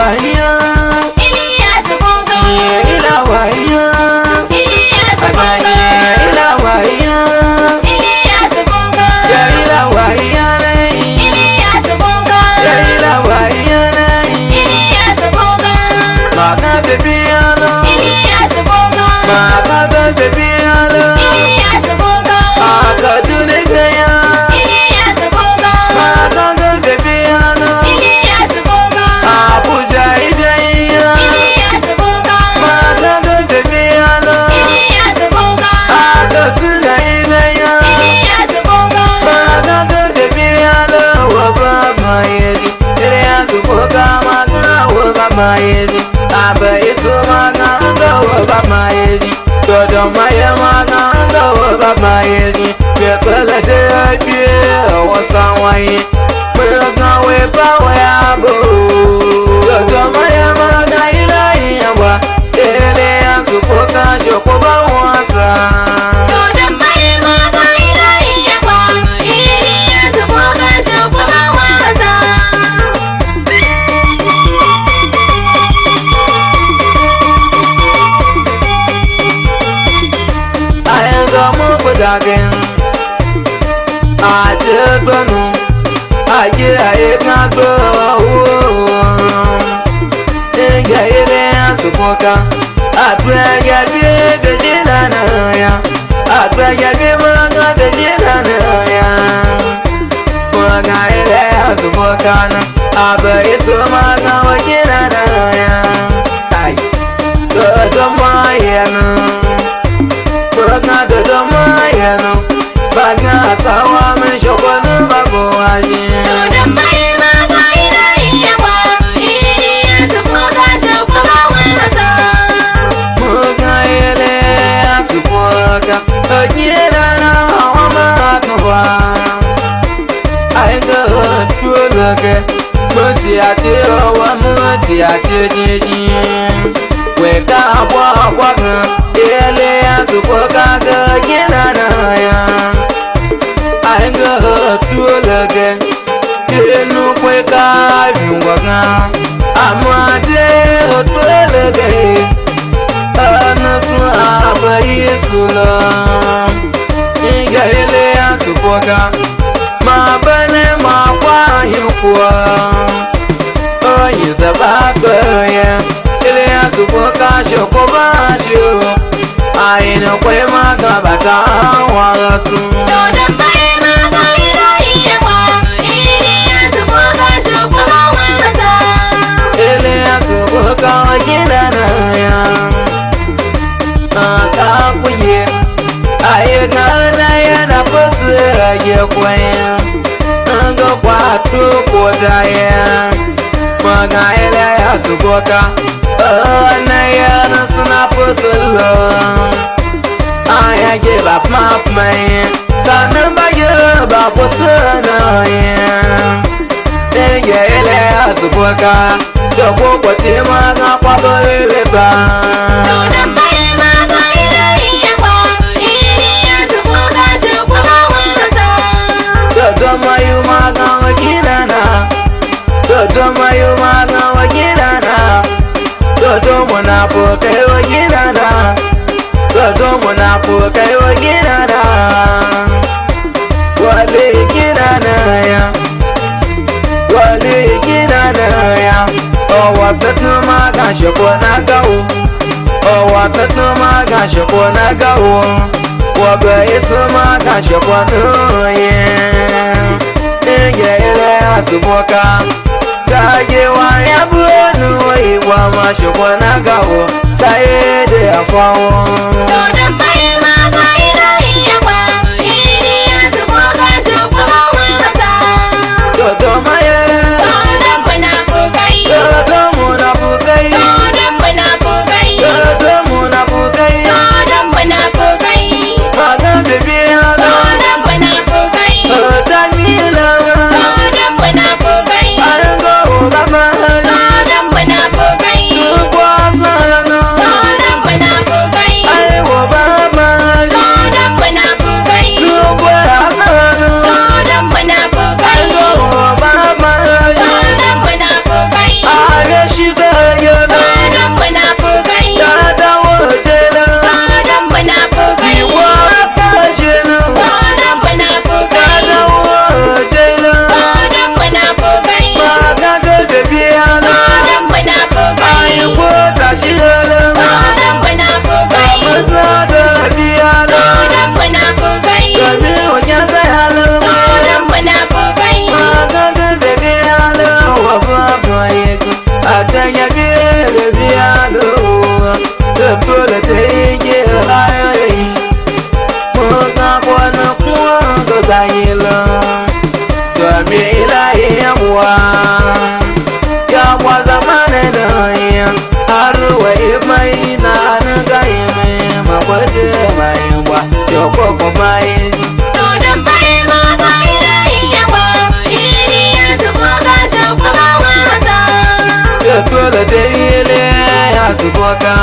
waya Ilyas Boga ila waya Ilyas Boga ila waya Ilyas Boga ila waya Ilyas Boga ila waya Ilyas Boga maka baby alo Ilyas Boga maka baby alo Ilyas Boga aka dunigaya Ilyas Boga maka baby alo Ilyas Boga Abuja idaya Ilyas Boga maka baby alo Ilyas Boga aka suna idaya Ilyas Boga maka baby alo waba mayedi Ilyas Boga maka waba mayedi aba isu maka waba mayedi todo maya maka waba mayedi pepele de apie wasanwaye mega we bawe abo todo maya maka ilahi yawa Ilyas Boga joko bawasa Todo mai maga ilahi yawa Ilyas Boga shukwa wasa Ayenga mubudagin Ajegbanu Aye ayenga gbo Ege Ilyas Boga Agbege bejina na ya Agbege maga bejina na ya Maga Ilyas Boga na Abe isu maga wajina na ya Ay Dodo mayenu Baga dodo mayenu Baga sawa me shokonu babu aji Todo mai maga ilahi yawa Ilyas Boga shukwa wasa Muga Ilyas Boga Ojira na hawama kwa Ainga tuoloke Muti ati owa muti ati jiji Weka abwa ga Ilyas Boga ga gina na ya Ainga tuoloke Kenu kweka viwaga Amade tuoloke Anasu abayi sula Iga Ilyas Boga Ma bane ma kwa yukwa Oyi zabaka ya Ilyas Boga shoko basho Aina kwe maka bata walasu Todo mai maga ilahi yawa Ilyas Boga shukwa wasa Ilyas Boga gina na ya Aka kuye Aye gana ya na fasira ya kwaya Nga kwatu koda ya Maga Ilyas Boga Ana ya na suna fasila Aya give up my man Kana ba ya ba fasana ya Ege Ilyas Boga Dogo kwa tema nga kwa bebe ba Todo mai maga ilahi yawa Ilyas Boga shukwa wasa Dodo mayu maga wakilana Dodo mayu maga wakilana Dodo munafuka wakilana Dodo munafuka wakilana Wale kilana ya Wale kilana ya Owa tatu maga shoko na gawo Owa tatu maga shoko na gawo Wabe isu maga shoko na ya Ege Ilyas Boga Kage wa ya buonu wa iwa ma shoko na gawo Saye de afawo Todo mai maga ilahi yawa Ilyas Boga shukwa wasa Dodo maye Todo munafukai Dodo munafukai Todo munafukai Dodo munafukai Todo munafukai Maga baby alo Todo munafukai Danila Todo munafukai Ayenga ulama Todo munafukai Kwa malano Todo munafukai Ayewo baba Todo layila domin ilahi yawa yawa zamanin da ya har wai mai na ga yime magwaje mai wa yoko kuma yi to da bai ma ga ilahi yawa iriya zubo ga shugaba wata ya dole da ile ya zubo ka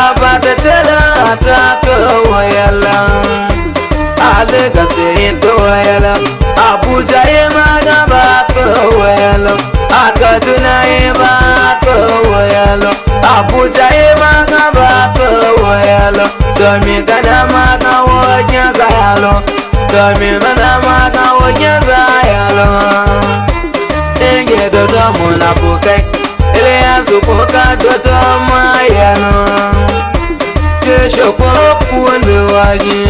abata tela ta kawayala ale ga sai to wayala Abuja ye magaba kawayala Akaduna ye ba kawayala Abuja ye magaba kawayala Domi gana maga wanya zayalo Domi mana maga wanya zayalo Enge dodo muna bukai Ile ya zubuka dodo mayano Jesho kwa kuwende waji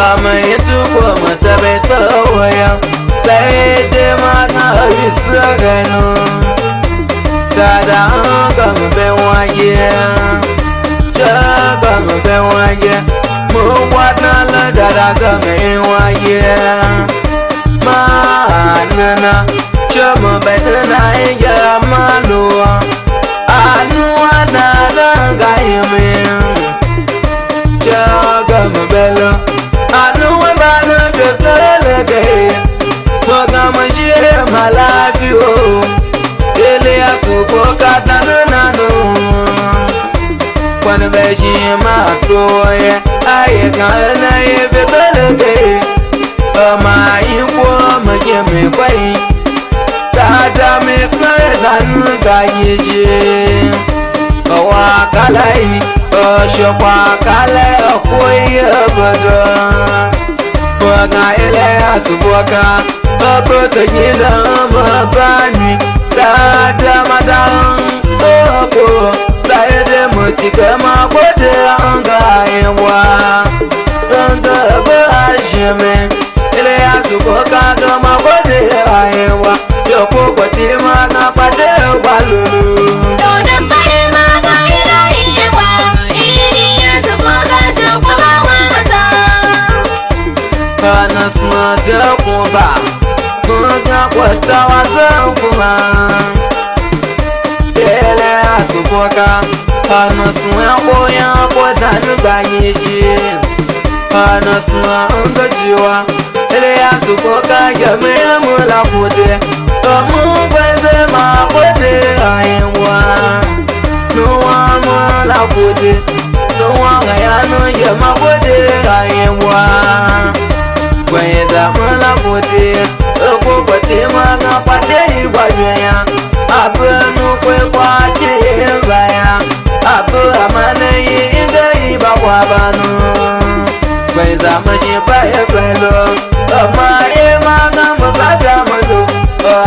Amai tuko matabai tawaya sai dai maka bisa gano tada ga mabe wage ga mabe wage mu wata la dada ga mai wage ma nana chama bedana ya maluwa anuwa na ga yeme ga mabela anu bana betele ke magama jire malafio ele asuko katana nanu kwana beji ma toye aye kana ye betele ke ma yiko make me kwai tada me kai dan ga yeje wa kalai shokwa kale koyi abada waga ile asuboka abota gida mabani da madan oko sai da mutika ma gode an ga yawa anga ba ajime ile asuboka ga ma gode ayewa yoko kwati ma na pade balulu kana suna da kuma ga kwata wasan kuma ele asuboka kana suna koya kwata nuga yeji kana suna anga jiwa ele asuboka game mula kode mu kweze ma kode ayewa nuwa mula kode nuwa ga yanu ya ma kode ayewa kweza mala kote oko kote maga pate ibajaya abenu kwe kwate baya abu amane yiga ibakwa banu kweza maji baya kwelo amaye maga mukata mado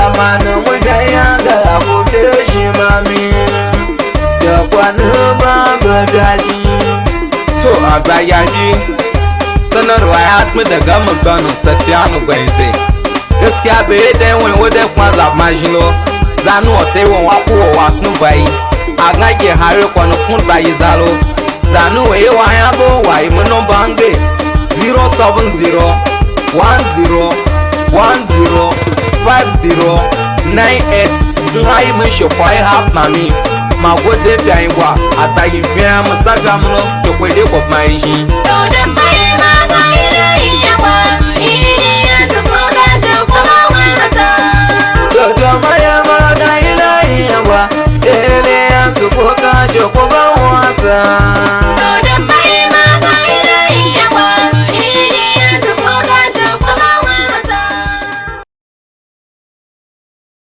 amanu mujaya ga akote shimami ya kwanu babagaji to abayaji sanarwa ya hatmi daga mutane Safiyanu Gwaise gaskiya bai da yawan wadda kuma zamajino zanu wata yawan wakuwa wasu bayi a gage hari kwanakun bayi zalo zanu wa yawa ya bo wayi munon bange 07010105098 nhayi mun shekwai hap mami ma gode fiyayin gwa a tagi fiya musaga muno da kwede kwa mai shi Ele ya sufoka chokoba wasa